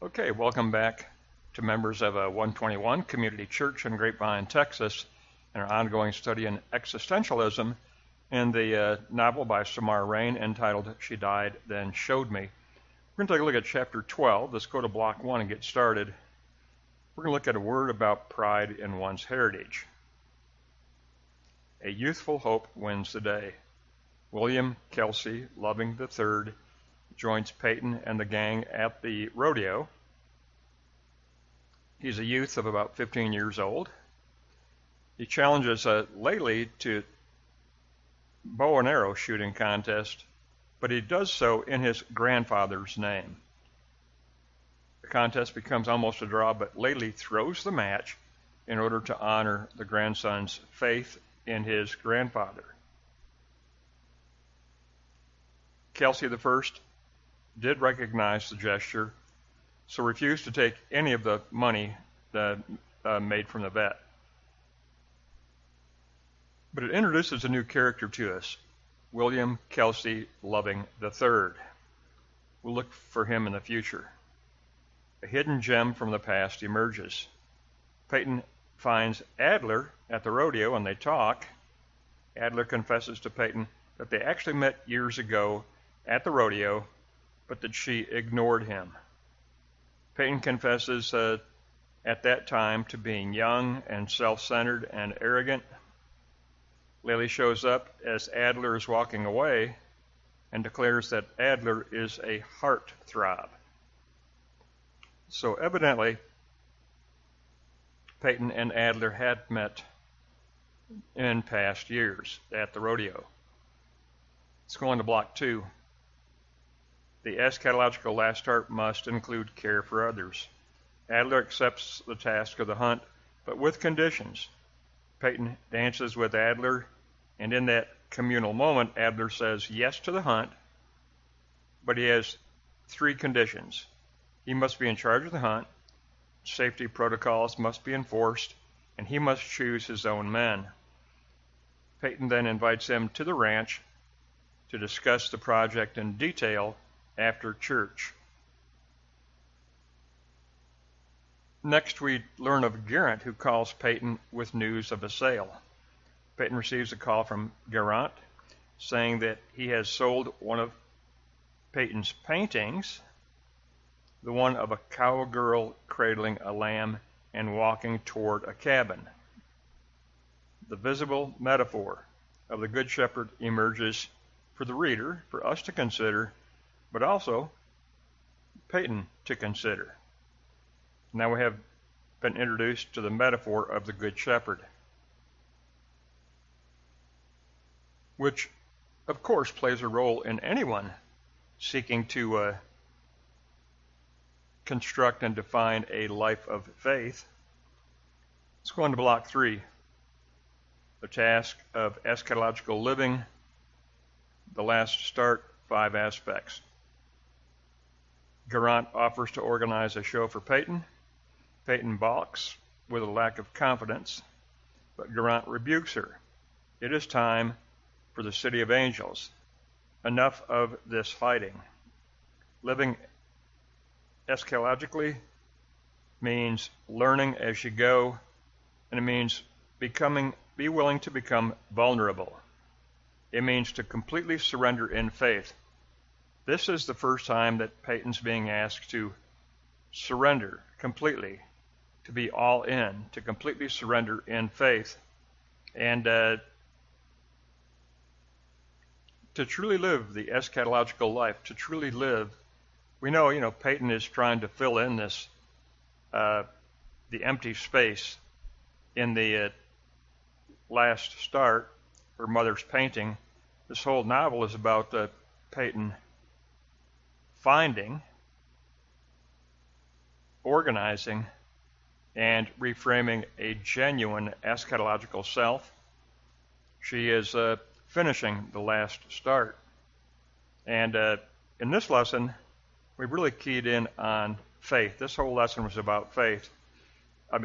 Okay, welcome back to members of 121 Community Church in Grapevine, Texas, and our ongoing study in existentialism in the novel by Reine entitled She Died, Then Showed Me. We're going to take a look at chapter 12. Let's go to block 1 and get started. We're going to look at a word about pride in one's heritage. A youthful hope wins the day. William Kelsey Loving III joins Peyton and the gang at the rodeo. He's a youth of about 15 years old. He challenges Laylee to bow and arrow shooting contest, but he does so in his grandfather's name. The contest becomes almost a draw, but Laylee throws the match in order to honor the grandson's faith in his grandfather. Kelsey I did recognize the gesture, so refused to take any of the money made from the bet. But it introduces a new character to us, William Kelsey Loving III. We'll look for him in the future. A hidden gem from the past emerges. Peyton finds Adler at the rodeo and they talk. Adler confesses to Peyton that they actually met years ago at the rodeo, but that she ignored him. Peyton confesses at that time to being young and self-centered and arrogant. Laylee shows up as Adler is walking away and declares that Adler is a heartthrob. So evidently, Peyton and Adler had met in past years at the rodeo. Let's go on to block 2. The eschatological last start must include care for others. Adler accepts the task of the hunt, but with conditions. Peyton dances with Adler, and in that communal moment, Adler says yes to the hunt, but he has 3 conditions. He must be in charge of the hunt, safety protocols must be enforced, and he must choose his own men. Peyton then invites him to the ranch to discuss the project in detail after church. Next, we learn of Geraint, who calls Peyton with news of a sale. Peyton receives a call from Geraint saying that he has sold one of Peyton's paintings, the one of a cowgirl cradling a lamb and walking toward a cabin. The visible metaphor of the Good Shepherd emerges for the reader, for us to consider, but also Peyton to consider. Now we have been introduced to the metaphor of the Good Shepherd, which of course plays a role in anyone seeking to construct and define a life of faith. Let's go on to block 3. The task of eschatological living, the last start, 5 aspects. Geraint offers to organize a show for Peyton. Peyton balks with a lack of confidence, but Geraint rebukes her. It is time for the city of angels. Enough of this fighting. Living eschatologically means learning as you go, and it means be willing to become vulnerable. It means to completely surrender in faith. This is the first time that Peyton's being asked to surrender completely, to be all in, to completely surrender in faith, and to truly live the eschatological life, to truly live. We know, Peyton is trying to fill in this, the empty space in the last start, her mother's painting. This whole novel is about Peyton finding, organizing, and reframing a genuine eschatological self. She is finishing the last start. And in this lesson, we really keyed in on faith. This whole lesson was about faith.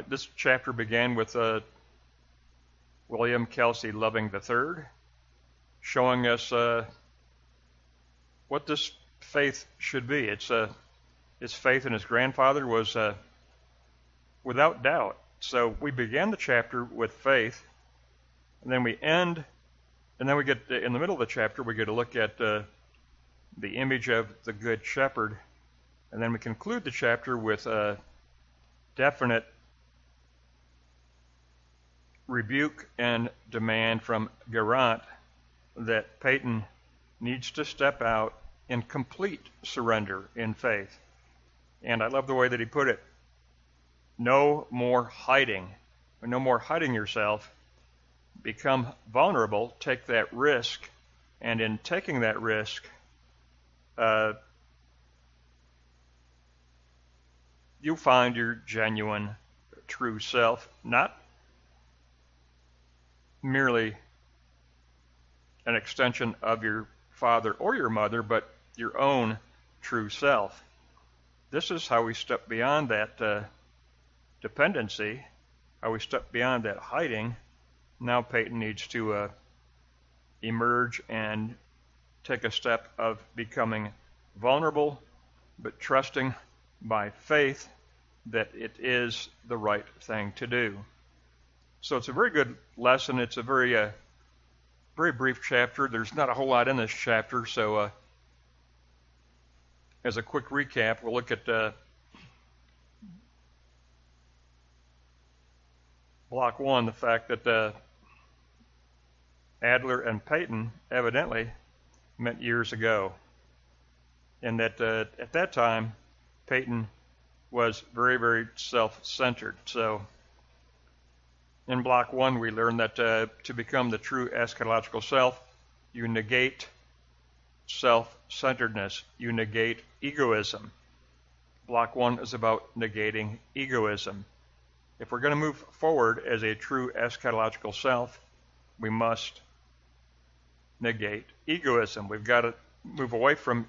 This chapter began with William Kelsey Loving III, showing us what this faith should be. It's his faith in his grandfather was without doubt. So we began the chapter with faith, and then we end, and then we get in the middle of the chapter, we get to look at the image of the Good Shepherd, and then we conclude the chapter with a definite rebuke and demand from Geraint that Peyton needs to step out in complete surrender in faith. And I love the way that he put it. No more hiding. No more hiding yourself. Become vulnerable. Take that risk. And in taking that risk, you'll find your genuine, true self, not merely an extension of your father or your mother, but your own true self. This is how we step beyond that dependency, how we step beyond that hiding. Now Peyton needs to emerge and take a step of becoming vulnerable, but trusting by faith that it is the right thing to do. So it's a very good lesson. It's a very brief chapter. There's not a whole lot in this chapter, so as a quick recap, we'll look at Block 1, the fact that Adler and Peyton evidently met years ago, and that at that time, Peyton was very, very self-centered. So in Block 1, we learn that to become the true eschatological self, you negate self-centeredness. You negate egoism. Block 1 is about negating egoism. If we're going to move forward as a true eschatological self, we must negate egoism. We've got to move away from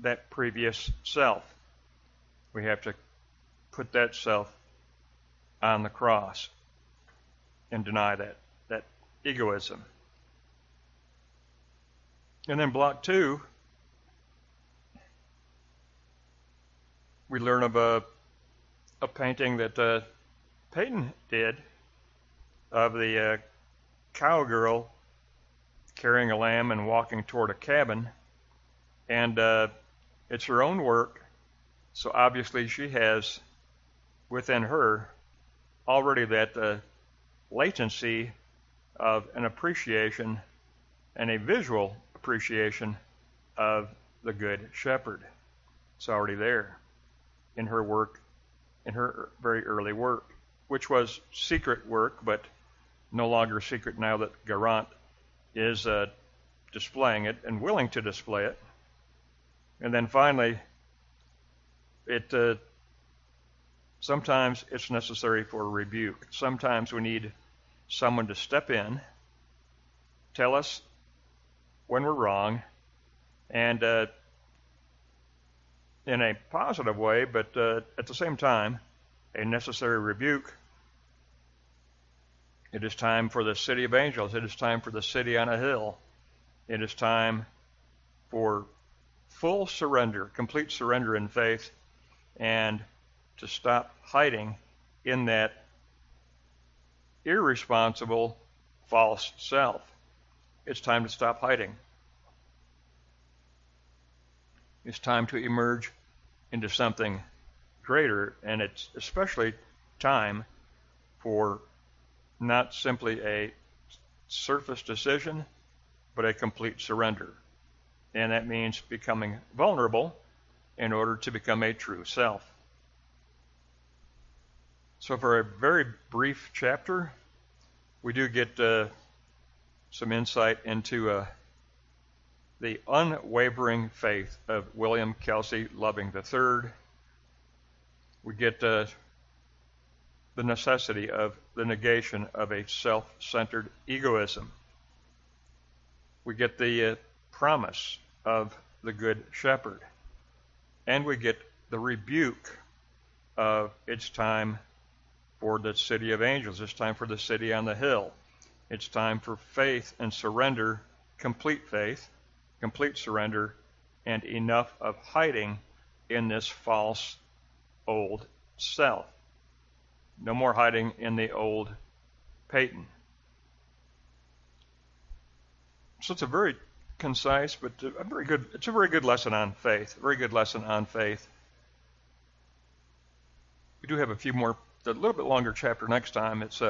that previous self. We have to put that self on the cross and deny that egoism. And then Block 2, we learn of a painting that Peyton did of the cowgirl carrying a lamb and walking toward a cabin. And it's her own work, so obviously she has within her already that latency of an appreciation and a visual appreciation of the Good Shepherd. It's already there in her work, in her very early work, which was secret work, but no longer secret now that Geraint is displaying it and willing to display it. And then finally, sometimes it's necessary for a rebuke. Sometimes we need someone to step in, tell us when we're wrong, and in a positive way, but at the same time, a necessary rebuke. It is time for the city of angels. It is time for the city on a hill. It is time for full surrender, complete surrender in faith, and to stop hiding in that irresponsible, false self. It's time to stop hiding. It's time to emerge into something greater, and it's especially time for not simply a surface decision, but a complete surrender. And that means becoming vulnerable in order to become a true self. So for a very brief chapter, we do get some insight into the unwavering faith of William Kelsey Loving III. We get the necessity of the negation of a self-centered egoism. We get the promise of the Good Shepherd. And we get the rebuke of it's time for the city of angels. It's time for the city on the hill. It's time for faith and surrender, complete faith, complete surrender, and enough of hiding in this false old self. No more hiding in the old Peyton. So it's a very concise, but a very good lesson on faith. A very good lesson on faith. We do have a little bit longer chapter next time. It's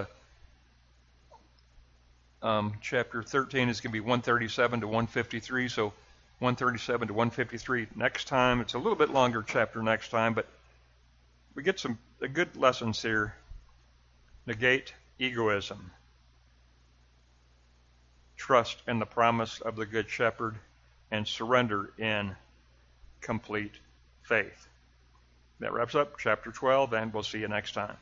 chapter 13 is going to be 137 to 153. So 137 to 153 next time. It's a little bit longer chapter next time, but we get some good lessons here. Negate egoism. Trust in the promise of the Good Shepherd, and surrender in complete faith. That wraps up chapter 12, and we'll see you next time.